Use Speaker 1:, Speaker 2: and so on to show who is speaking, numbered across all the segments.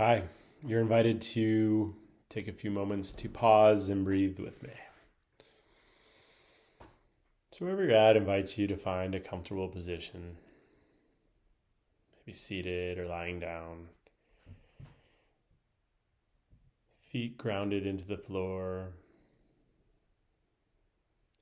Speaker 1: Hi, you're invited to take a few moments to pause and breathe with me. So, wherever you're at, I invite you to find a comfortable position, maybe seated or lying down, feet grounded into the floor.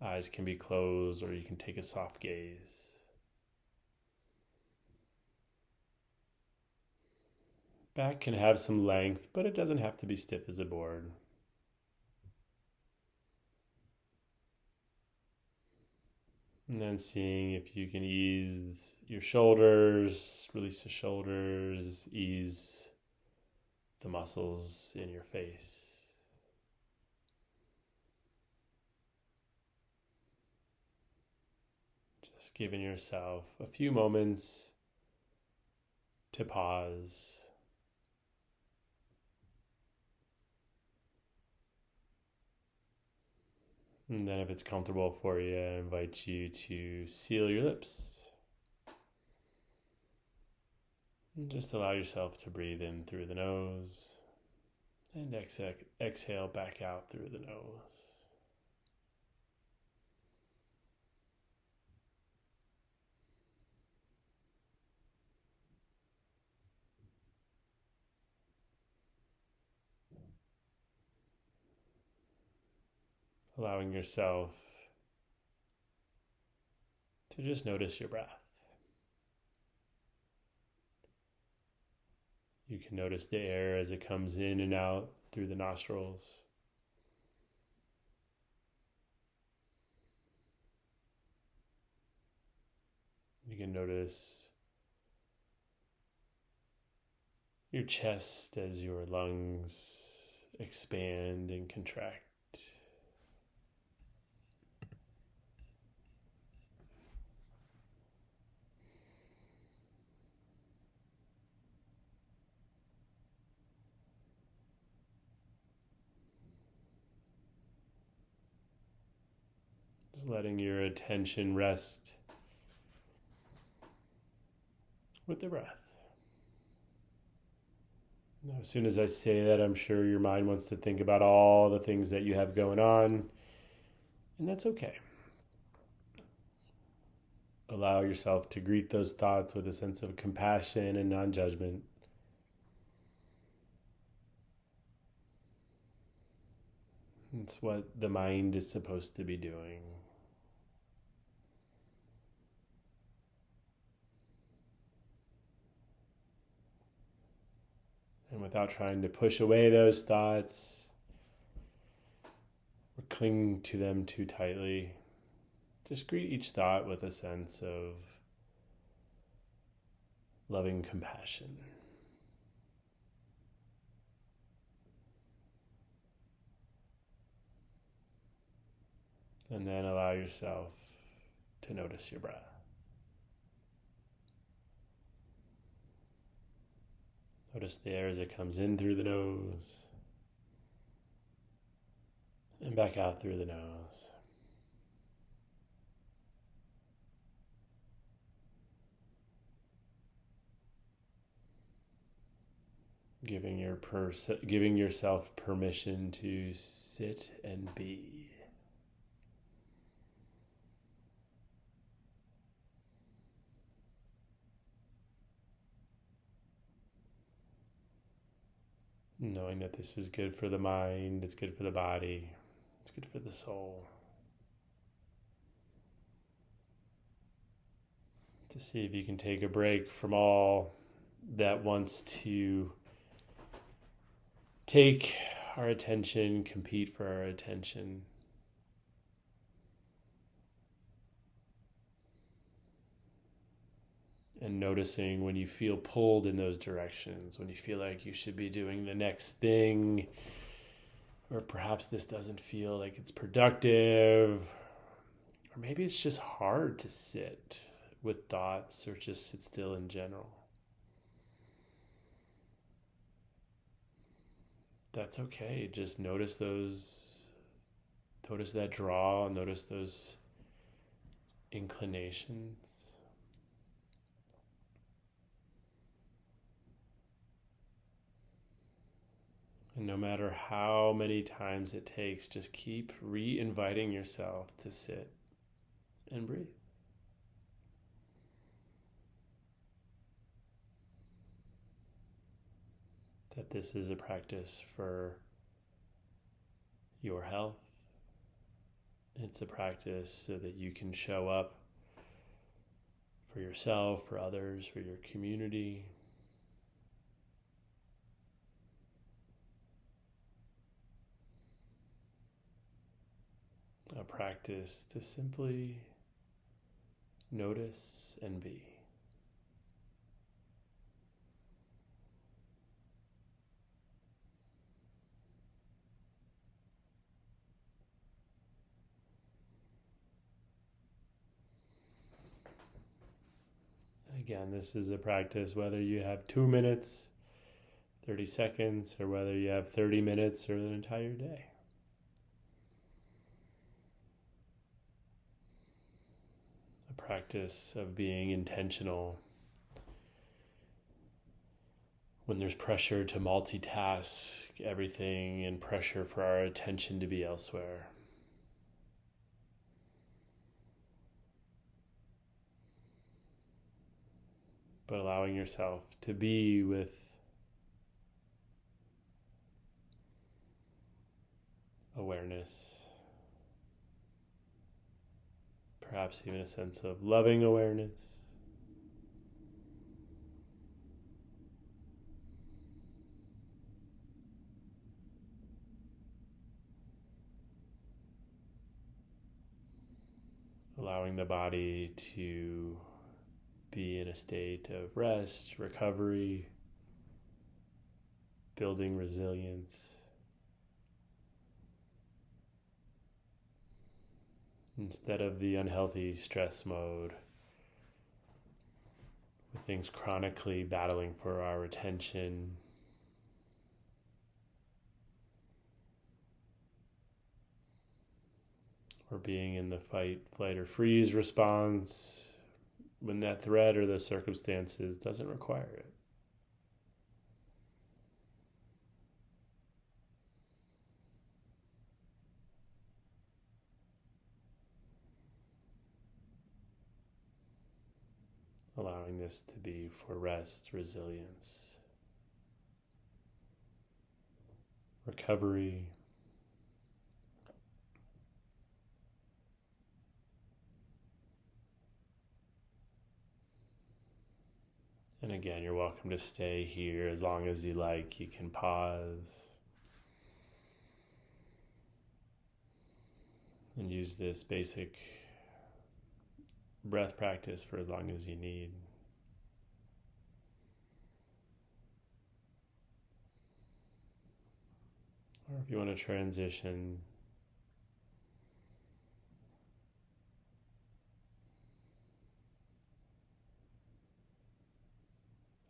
Speaker 1: Eyes can be closed, or you can take a soft gaze. Back can have some length, but it doesn't have to be stiff as a board. And then seeing if you can ease your shoulders, release the shoulders, ease the muscles in your face. Just giving yourself a few moments to pause. And then if it's comfortable for you, I invite you to seal your lips. And just allow yourself to breathe in through the nose and exhale back out through the nose. Allowing yourself to just notice your breath. You can notice the air as it comes in and out through the nostrils. You can notice your chest as your lungs expand and contract. Just letting your attention rest with the breath. Now, as soon as I say that, I'm sure your mind wants to think about all the things that you have going on, and that's okay. Allow yourself to greet those thoughts with a sense of compassion and non-judgment. It's what the mind is supposed to be doing. And without trying to push away those thoughts or cling to them too tightly, just greet each thought with a sense of loving compassion. And then allow yourself to notice your breath. Notice the air as it comes in through the nose and back out through the nose. Giving yourself permission to sit and be. Knowing that this is good for the mind, it's good for the body, it's good for the soul. To see if you can take a break from all that wants to take our attention, compete for our attention. And noticing when you feel pulled in those directions, when you feel like you should be doing the next thing, or perhaps this doesn't feel like it's productive, or maybe it's just hard to sit with thoughts or just sit still in general. That's okay. Just notice that draw, notice those inclinations. And no matter how many times it takes, just keep re-inviting yourself to sit and breathe. That this is a practice for your health. It's a practice so that you can show up for yourself, for others, for your community. A practice to simply notice and be. Again, this is a practice whether you have 2 minutes, 30 seconds, or whether you have 30 minutes or an entire day. A practice of being intentional when there's pressure to multitask everything and pressure for our attention to be elsewhere. But allowing yourself to be with awareness, perhaps even a sense of loving awareness. Allowing the body to be in a state of rest, recovery, building resilience, instead of the unhealthy stress mode, with things chronically battling for our attention. Or being in the fight, flight, or freeze response when that threat or those circumstances doesn't require it. Allowing this to be for rest, resilience, recovery, and again, you're welcome to stay here as long as you like. You can pause and use this basic breath practice for as long as you need. Or if you want to transition,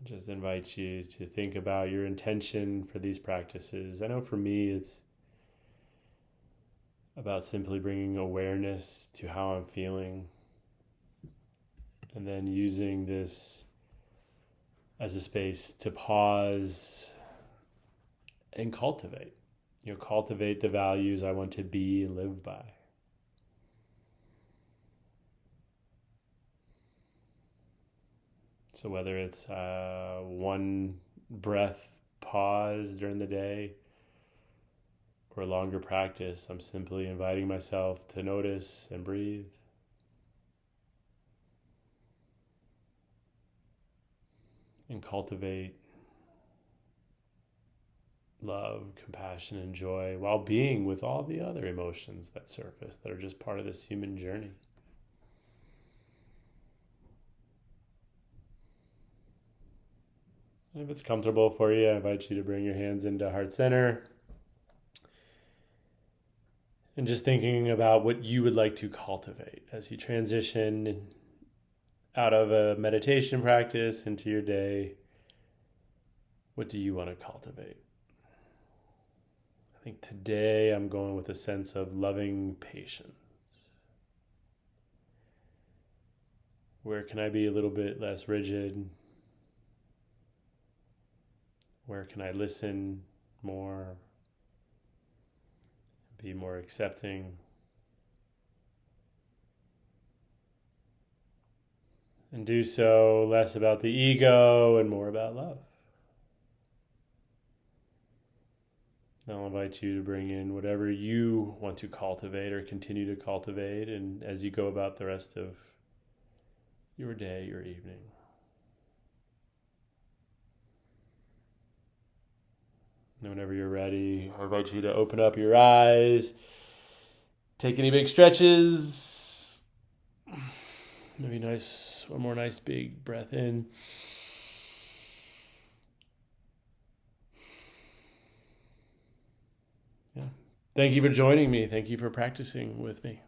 Speaker 1: I just invite you to think about your intention for these practices. I know for me it's about simply bringing awareness to how I'm feeling, and then using this as a space to pause and cultivate. Cultivate the values I want to be and live by. So whether it's one breath pause during the day or a longer practice, I'm simply inviting myself to notice and breathe. And cultivate love, compassion, and joy while being with all the other emotions that surface that are just part of this human journey. And if it's comfortable for you, I invite you to bring your hands into heart center. And just thinking about what you would like to cultivate as you transition out of a meditation practice into your day. What do you want to cultivate? I think today I'm going with a sense of loving patience. Where can I be a little bit less rigid? Where can I listen more, be more accepting, and do so less about the ego and more about love. I'll invite you to bring in whatever you want to cultivate or continue to cultivate, and as you go about the rest of your day, your evening. And whenever you're ready, I invite you to open up your eyes, take any big stretches, maybe one more nice big breath in. Yeah. Thank you for joining me. Thank you for practicing with me.